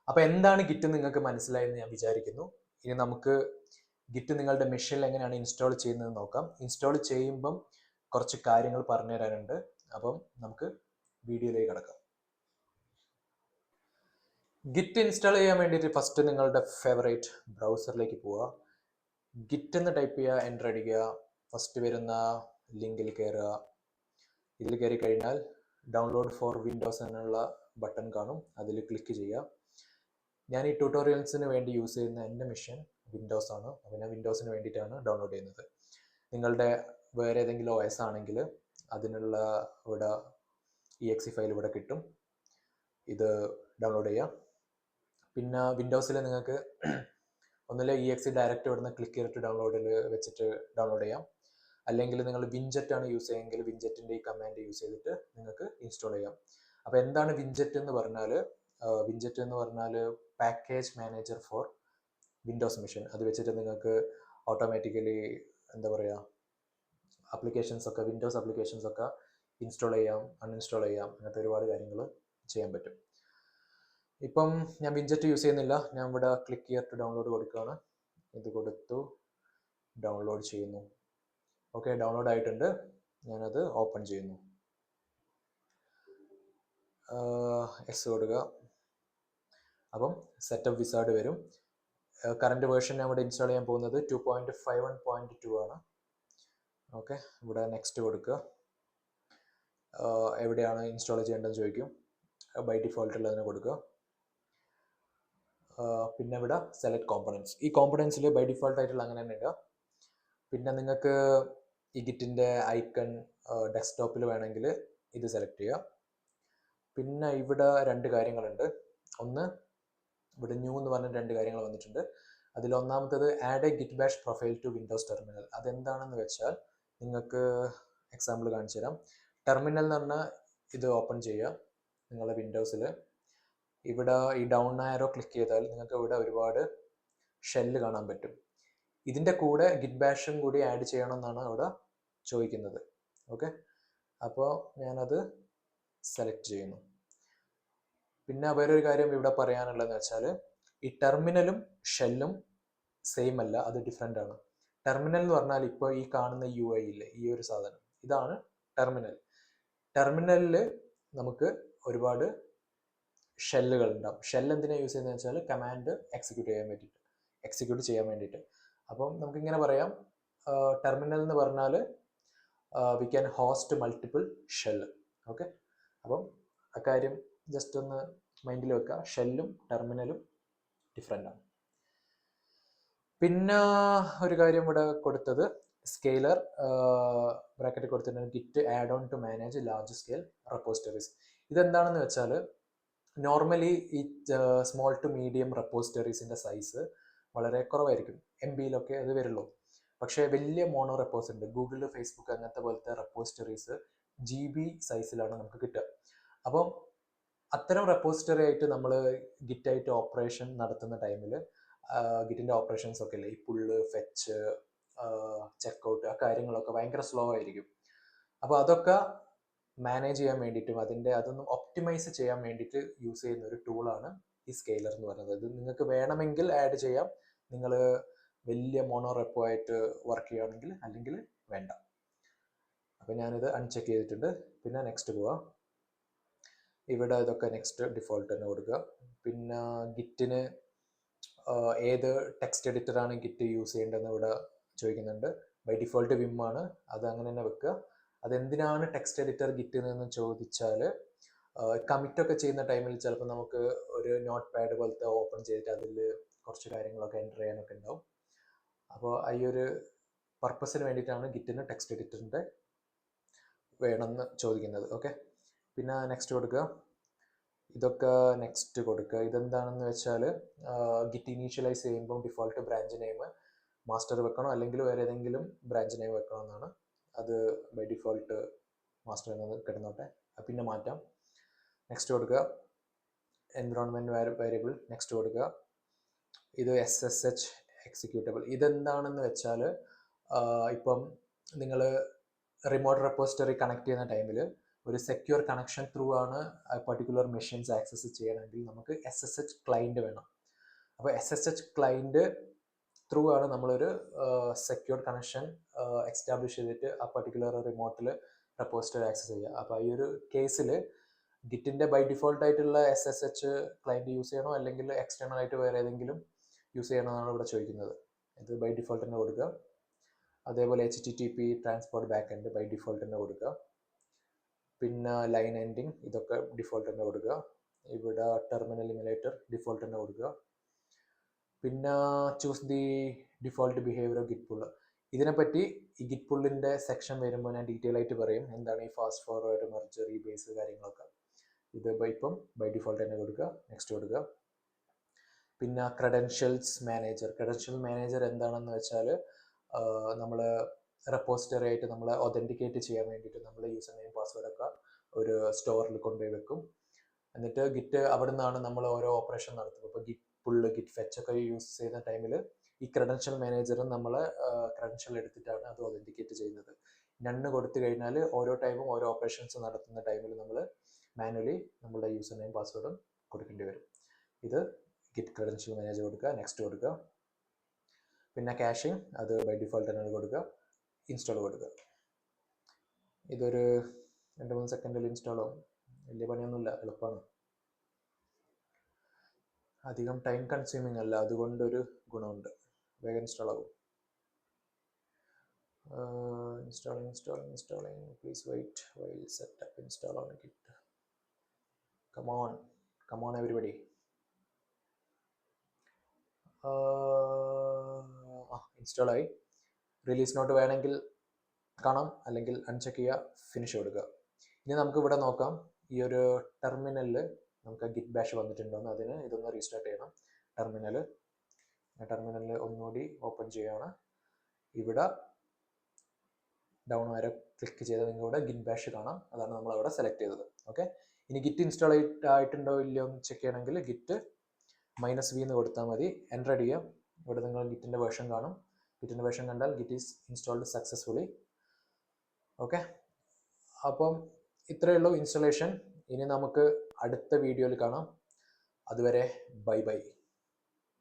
അപ്പോൾ എന്താണ് ഗിറ്റ് നിങ്ങൾക്ക് മനസ്സിലായെന്ന് ഞാൻ വിചാരിക്കുന്നു. ഇനി നമുക്ക് ഗിറ്റ് നിങ്ങളുടെ മെഷീനിൽ എങ്ങനെയാണ് ഇൻസ്റ്റാൾ ചെയ്യുന്നത് നോക്കാം. ഇൻസ്റ്റാൾ ചെയ്യുമ്പം കുറച്ച് കാര്യങ്ങൾ പറഞ്ഞു തരാനുണ്ട്. അപ്പം നമുക്ക് വീഡിയോയിലേക്ക് കിടക്കാം. ഗിറ്റ് ഇൻസ്റ്റാൾ ചെയ്യാൻ വേണ്ടിയിട്ട് ഫസ്റ്റ് നിങ്ങളുടെ ഫേവറേറ്റ് ബ്രൗസറിലേക്ക് പോവുക. ഗിറ്റ് എന്ന് ടൈപ്പ് ചെയ്യുക, എൻ്റർ അടിക്കുക. ഫസ്റ്റ് വരുന്ന ലിങ്കിൽ കയറുക. ഇതിൽ കയറി കഴിഞ്ഞാൽ ഡൗൺലോഡ് ഫോർ വിൻഡോസ് എന്നുള്ള ബട്ടൺ കാണും, അതിൽ ക്ലിക്ക് ചെയ്യുക. ഞാൻ ഈ ട്യൂട്ടോറിയൽസിന് വേണ്ടി യൂസ് ചെയ്യുന്ന എൻ്റെ മെഷീൻ വിൻഡോസ് ആണ്. അപ്പോൾ ഞാൻ വിൻഡോസിന് വേണ്ടിയിട്ടാണ് ഡൗൺലോഡ് ചെയ്യുന്നത്. നിങ്ങളുടെ വേറെ ഏതെങ്കിലും OS ആണെങ്കിൽ അതിനുള്ള ഇവിടെ exe ഫയൽ ഇവിടെ കിട്ടും, ഇത് ഡൗൺലോഡ് ചെയ്യാം. പിന്നെ വിൻഡോസിൽ നിങ്ങൾക്ക് ഒന്നിലെ exe ഡയറക്റ്റ് ഇവിടുന്ന് ക്ലിക്ക് ചെയ്തിട്ട് ഡൗൺലോഡിൽ വെച്ചിട്ട് ഡൗൺലോഡ് ചെയ്യാം. അല്ലെങ്കിൽ നിങ്ങൾ വിൻജെറ്റ് ആണ് യൂസ് ചെയ്യുമെങ്കിൽ വിൻജെറ്റിൻ്റെ ഈ കമാൻഡ് യൂസ് ചെയ്തിട്ട് നിങ്ങൾക്ക് ഇൻസ്റ്റാൾ ചെയ്യാം. അപ്പോൾ എന്താണ് വിൻജെറ്റ് എന്ന് പറഞ്ഞാൽ? വിൻജെറ്റ് എന്ന് പറഞ്ഞാൽ package manager four Windows machine. അത് വെച്ചിട്ട് നിങ്ങൾക്ക് ഓട്ടോമാറ്റിക്കലി എന്താ പറയുക, ആപ്ലിക്കേഷൻസ് ഒക്കെ, വിൻഡോസ് ആപ്ലിക്കേഷൻസ് ഒക്കെ ഇൻസ്റ്റാൾ ചെയ്യാം, അൺഇൻസ്റ്റാൾ ചെയ്യാം, അങ്ങനത്തെ ഒരുപാട് കാര്യങ്ങൾ ചെയ്യാൻ പറ്റും. ഇപ്പം ഞാൻ വിൻജെറ്റ് യൂസ് ചെയ്യുന്നില്ല, ഞാൻ ഇവിടെ ക്ലിക്ക് ചെയ്തിട്ട് ഡൗൺലോഡ് കൊടുക്കുകയാണ്. ഇത് കൊടുത്തു, ഡൗൺലോഡ് ചെയ്യുന്നു. ഓക്കെ, ഡൗൺലോഡ് ആയിട്ടുണ്ട്. ഞാനത് ഓപ്പൺ ചെയ്യുന്നു. എസ് കൊടുക്കുക. അപ്പം സെറ്റപ്പ് വിസാർഡ് വരും. കറണ്ട് വേർഷൻ ഞാൻ ഇവിടെ ഇൻസ്റ്റാൾ ചെയ്യാൻ പോകുന്നത് 2.51.2 ആണ്. ഓക്കെ, ഇവിടെ നെക്സ്റ്റ് കൊടുക്കുക. എവിടെയാണ് ഇൻസ്റ്റാൾ ചെയ്യേണ്ടതെന്ന് ചോദിക്കും, ബൈ ഡിഫോൾട്ടുള്ള അതിനെ കൊടുക്കുക. പിന്നെ ഇവിടെ സെലക്ട് കോമ്പണൻസ്, ഈ കോമ്പണൻസിൽ ബൈ ഡിഫോൾട്ട് ആയിട്ടുള്ള അങ്ങനെ തന്നെ ഇടുക. പിന്നെ നിങ്ങൾക്ക് ഈ ഗിറ്റിൻ്റെ ഐക്കൺ ഡെസ്ക്ടോപ്പിൽ വേണമെങ്കിൽ ഇത് സെലക്ട് ചെയ്യുക. പിന്നെ ഇവിടെ രണ്ട് കാര്യങ്ങളുണ്ട്. ഒന്ന്, ഇവിടെ ന്യൂ എന്ന് പറഞ്ഞ രണ്ട് കാര്യങ്ങൾ വന്നിട്ടുണ്ട്. അതിലൊന്നാമത്തത് add a git bash profile to Windows terminal. അതെന്താണെന്ന് വെച്ചാൽ നിങ്ങൾക്ക് എക്സാമ്പിൾ കാണിച്ചു തരാം. ടെർമിനൽ എന്ന് പറഞ്ഞാൽ ഇത് ഓപ്പൺ ചെയ്യുക നിങ്ങളുടെ വിൻഡോസിൽ. ഇവിടെ ഈ ഡൗൺ ആരോ ക്ലിക്ക് ചെയ്താൽ നിങ്ങൾക്ക് ഇവിടെ ഒരുപാട് ഷെല്ല് കാണാൻ പറ്റും. ഇതിൻ്റെ കൂടെ ഗിറ്റ് ബാഷും കൂടി ആഡ് ചെയ്യണമെന്നാണ് അവിടെ ചോദിക്കുന്നത്. ഓക്കെ, അപ്പോൾ ഞാനത് സെലക്ട് ചെയ്യുന്നു. പിന്നെ വേറൊരു കാര്യം ഇവിടെ പറയാനുള്ളതെന്ന് വെച്ചാൽ ഈ ടെർമിനലും ഷെല്ലും സെയിം അല്ല, അത് ഡിഫറെൻ്റ് ആണ്. ടെർമിനൽ എന്ന് പറഞ്ഞാൽ ഇപ്പോൾ ഈ കാണുന്ന UI ഇല്ലേ, ഈ ഒരു സാധനം, ഇതാണ് ടെർമിനൽ. ടെർമിനലിൽ നമുക്ക് ഒരുപാട് ഷെല്ലുകൾ ഉണ്ടാവും. ഷെൽ എന്തിനാണ് യൂസ് ചെയ്യുന്നത് വെച്ചാൽ കമാൻഡ് എക്സിക്യൂട്ട് ചെയ്യാൻ വേണ്ടിയിട്ട്. അപ്പം നമുക്കിങ്ങനെ പറയാം, ടെർമിനൽ എന്ന് പറഞ്ഞാൽ we can host multiple shell. Okay, അപ്പം അക്കാര്യം ജസ്റ്റ് ഒന്ന് മൈൻഡിൽ വെക്കുക. ഷെല്ലും ടെർമിനലും ഡിഫറെൻ്റ് ആണ്. പിന്നെ ഒരു കാര്യം ഇവിടെ കൊടുത്തത് സ്കെയിലർ ബ്രാക്കറ്റ് കൊടുത്തിട്ടുണ്ട്, git add on to manage large scale repositories. ഇതെന്താണെന്ന് വെച്ചാൽ നോർമലി ഈ സ്മോൾ ടു മീഡിയം റെപ്പോസിറ്ററീസിൻ്റെ സൈസ് വളരെ കുറവായിരിക്കും, MB അത് വരുള്ളൂ. പക്ഷേ വലിയ മോണോ റെപ്പോസ് ഉണ്ട്, ഗൂഗിൾ, ഫേസ്ബുക്ക് അങ്ങനത്തെ പോലത്തെ റെപ്പോസിറ്ററീസ് GB സൈസിലാണ് നമുക്ക് കിട്ടുക. അപ്പം അത്തരം റെപ്പോസിറ്ററി ആയിട്ട് നമ്മൾ ഗിറ്റായിട്ട് ഓപ്പറേഷൻ നടത്തുന്ന ടൈമിൽ ഗിറ്റിൻ്റെ ഓപ്പറേഷൻസ് ഒക്കെ ഇല്ലേ, ഈ പുള്ള്, ഫെച്ച്, ചെക്കൗട്ട്, ആ കാര്യങ്ങളൊക്കെ ഭയങ്കര സ്ലോ ആയിരിക്കും. അപ്പോൾ അതൊക്കെ മാനേജ് ചെയ്യാൻ വേണ്ടിയിട്ടും അതൊന്നും ഒപ്റ്റിമൈസ് ചെയ്യാൻ വേണ്ടിയിട്ട് യൂസ് ചെയ്യുന്ന ഒരു ടൂളാണ് ഈ സ്കെയിലർ എന്ന് പറയുന്നത്. ഇത് നിങ്ങൾക്ക് വേണമെങ്കിൽ ആഡ് ചെയ്യാം, നിങ്ങൾ വലിയ മോണോ റെപ്പോ ആയിട്ട് വർക്ക് ചെയ്യുകയാണെങ്കിൽ, അല്ലെങ്കിൽ വേണ്ട. അപ്പോൾ ഞാനിത് അൺചെക്ക് ചെയ്തിട്ടുണ്ട്. പിന്നെ നെക്സ്റ്റ് പോവാം. ഇവിടെ ഇതൊക്കെ നെക്സ്റ്റ് ഡിഫോൾട്ട് തന്നെ കൊടുക്കുക. പിന്നെ ഗിറ്റിന് ഏത് ടെക്സ്റ്റ് എഡിറ്ററാണ് ഗിറ്റ് യൂസ് ചെയ്യേണ്ടതെന്ന് ഇവിടെ ചോദിക്കുന്നുണ്ട്. ബൈ ഡിഫോൾട്ട് വിം ആണ്, അത് അങ്ങനെ തന്നെ വെക്കുക. അതെന്തിനാണ് ടെക്സ്റ്റ് എഡിറ്റർ ഗിറ്റ് എന്ന് ചോദിച്ചാൽ, കമ്മിറ്റൊക്കെ ചെയ്യുന്ന ടൈമിൽ ചിലപ്പോൾ നമുക്ക് ഒരു നോട്ട് പാഡ് പോലത്തെ ഓപ്പൺ ചെയ്തിട്ട് അതിൽ കുറച്ച് കാര്യങ്ങളൊക്കെ എൻ്റർ ചെയ്യാനൊക്കെ ഉണ്ടാവും. അപ്പോൾ ഈ ഒരു പർപ്പസിന് വേണ്ടിയിട്ടാണ് ഗിറ്റിന് ടെക്സ്റ്റ് എഡിറ്ററിൻ്റെ വേണമെന്ന് ചോദിക്കുന്നത്. ഓക്കെ, പിന്നെ നെക്സ്റ്റ് കൊടുക്കുക. ഇതൊക്കെ നെക്സ്റ്റ് കൊടുക്കുക. ഇതെന്താണെന്ന് വെച്ചാൽ ഗിറ്റ് ഇനീഷ്യലൈസ് ചെയ്യുമ്പോൾ ഡിഫോൾട്ട് ബ്രാഞ്ച് നെയിം മാസ്റ്റർ വെക്കണോ അല്ലെങ്കിൽ വേറെ ഏതെങ്കിലും ബ്രാഞ്ച് നെയിം വെക്കണമെന്നാണ്. അത് ബൈ ഡിഫോൾട്ട് മാസ്റ്റർ എന്നത് കിടന്നോട്ടെ, പിന്നെ മാറ്റാം. നെക്സ്റ്റ് കൊടുക്കുക. എൻവിറോൺമെൻറ്റ് വേരിയബിൾ നെക്സ്റ്റ് കൊടുക്കുക. ഇത് SSH എക്സിക്യൂട്ടബിൾ. ഇതെന്താണെന്ന് വെച്ചാൽ ഇപ്പം നിങ്ങൾ റിമോട്ട് റെപ്പോസിറ്ററി കണക്ട് ചെയ്യുന്ന ടൈമിൽ ഒരു സെക്യൂർ കണക്ഷൻ ത്രൂ ആണ് പർട്ടിക്കുലർ മെഷീൻസ് ആക്സസ് ചെയ്യണമെങ്കിൽ നമുക്ക് SSH ക്ലയൻറ്റ് വേണം. അപ്പോൾ SSH ക്ലയൻറ്റ് ത്രൂ ആണ് നമ്മളൊരു സെക്യൂർ കണക്ഷൻ എസ്റ്റാബ്ലിഷ് ചെയ്തിട്ട് ആ പർട്ടിക്കുലർ റിമോട്ടിൽ റെപ്പോസിറ്ററി ആക്സസ് ചെയ്യുക. അപ്പോൾ ഈ ഒരു കേസിൽ ഗിറ്റിൻ്റെ ബൈ ഡിഫോൾട്ട് ആയിട്ടുള്ള SSH ക്ലയൻറ്റ് യൂസ് ചെയ്യണോ അല്ലെങ്കിൽ എക്സ്റ്റേണൽ ആയിട്ട് വേറെ ഏതെങ്കിലും യൂസ് ചെയ്യണമെന്നാണ് ഇവിടെ ചോദിക്കുന്നത്. ഇത് ബൈ ഡിഫോൾട്ട് തന്നെ കൊടുക്കുക. അതേപോലെ HTTP transport back end by default തന്നെ കൊടുക്കുക. പിന്നെ ലൈൻ എൻഡിങ് ഇതൊക്കെ ഡിഫോൾട്ട് തന്നെ കൊടുക്കുക. ഇവിടെ ടെർമിനൽ ഇമുലേറ്റർ ഡിഫോൾട്ട് തന്നെ കൊടുക്കുക. പിന്നെ choose the default behaviour of git pull. ഇതിനെപ്പറ്റി ഈ ഗിറ്റ് പുള്ളിൻ്റെ സെക്ഷൻ വരുമ്പോൾ ഞാൻ ഡീറ്റെയിൽ ആയിട്ട് പറയും എന്താണ് ഈ ഫാസ്റ്റ് ഫോർവേഡ്, മെർജ്, റീബേസ് കാര്യങ്ങളൊക്കെ. ഇത് ഇപ്പം ബൈ ഡിഫോൾട്ട് തന്നെ കൊടുക്കുക. നെക്സ്റ്റ് കൊടുക്കുക. പിന്നെ ക്രെഡൻഷ്യൽസ് മാനേജർ എന്താണെന്ന് വെച്ചാൽ നമ്മൾ റെപ്പോസിറ്ററി ആയിട്ട് നമ്മൾ ഒതൻറ്റിക്കേറ്റ് ചെയ്യാൻ വേണ്ടിയിട്ട് നമ്മൾ യൂസർ നെയിം പാസ്വേഡൊക്കെ ഒരു സ്റ്റോറിൽ കൊണ്ടുപോയി വെക്കും. എന്നിട്ട് ഗിറ്റ് അവിടെ നിന്നാണ് നമ്മൾ ഓരോ ഓപ്പറേഷൻ നടത്തുന്നത്. ഇപ്പോൾ ഗിറ്റ് പുള്ള്, ഗിറ്റ് ഫെച്ച് ഒക്കെ യൂസ് ചെയ്യുന്ന ടൈമിൽ ഈ ക്രെഡൻഷ്യൽ മാനേജറും നമ്മൾ ക്രെഡൻഷ്യൽ എടുത്തിട്ടാണ് അത് ഒതൻറ്റിക്കേറ്റ് ചെയ്യുന്നത്. നണ്ണ് കൊടുത്തു കഴിഞ്ഞാൽ ഓരോ ടൈമും ഓരോ ഓപ്പറേഷൻസ് നടത്തുന്ന ടൈമിൽ നമ്മൾ മാനുവലി നമ്മളുടെ യൂസർ നെയിം പാസ്വേഡും കൊടുക്കേണ്ടി വരും. ഇത് ഗിറ്റ് ക്രെഡൻഷ്യൽ മാനേജർ കൊടുക്കുക. നെക്സ്റ്റ് കൊടുക്കുക. പിന്നെ കാഷിങ് അത് ബൈ ഡിഫോൾട്ട് തന്നെ കൊടുക്കുക. ഇൻസ്റ്റാൾ കൊടുക്കുക. ഇതൊരു 2-3 സെക്കൻഡിൽ ഇൻസ്റ്റാൾ ആവും. വലിയ പണിയൊന്നുമില്ല, എളുപ്പമാണ്. അധികം ടൈം കൺസ്യൂമിങ് അല്ല, അതുകൊണ്ടൊരു ഗുണമുണ്ട്, വേഗം ഇൻസ്റ്റാൾ ആവും. Installing please wait while setup install on git. come on everybody. Install ആയി. റിലീസ് നോട്ട് വേണമെങ്കിൽ കാണാം, അല്ലെങ്കിൽ അൺചെക്ക് ചെയ്യുക, ഫിനിഷ് കൊടുക്കുക. ഇനി നമുക്ക് ഇവിടെ നോക്കാം ഈ ഒരു ടെർമിനലിൽ നമുക്ക് ഗിറ്റ് ബാഷ് വന്നിട്ടുണ്ടോയെന്ന്. അതിന് ഇതൊന്ന് റീസ്റ്റാർട്ട് ചെയ്യണം. ടെർമിനലിൽ ഒന്നുകൂടി ഓപ്പൺ ചെയ്യുകയാണ്. ഇവിടെ ഡൗൺ വരെ ക്ലിക്ക് ചെയ്താൽ നിങ്ങൾക്ക് ഇവിടെ ഗിറ്റ് ബാഷ് കാണാം. അതാണ് നമ്മൾ അവിടെ സെലക്ട് ചെയ്തത്. ഓക്കെ, ഇനി ഗിറ്റ് ഇൻസ്റ്റാൾ ആയിട്ടുണ്ടോ ഇല്ലയോ എന്ന് ചെക്ക് ചെയ്യണമെങ്കിൽ ഗിറ്റ് -v എന്ന് കൊടുത്താൽ മതി. എൻ്റർ അടിക്കുക. ഇവിടെ നിങ്ങൾ ഗിറ്റിൻ്റെ വേർഷൻ കാണും. ഗിറ്റിൻ്റെ വേർഷൻ കണ്ടാൽ git is installed successfully. Okay, അപ്പം ഇത്രയേ ഉള്ളൂ ഇൻസ്റ്റലേഷൻ. ഇനി നമുക്ക് അടുത്ത വീഡിയോയിൽ കാണാം. അതുവരെ ബൈ ബൈ.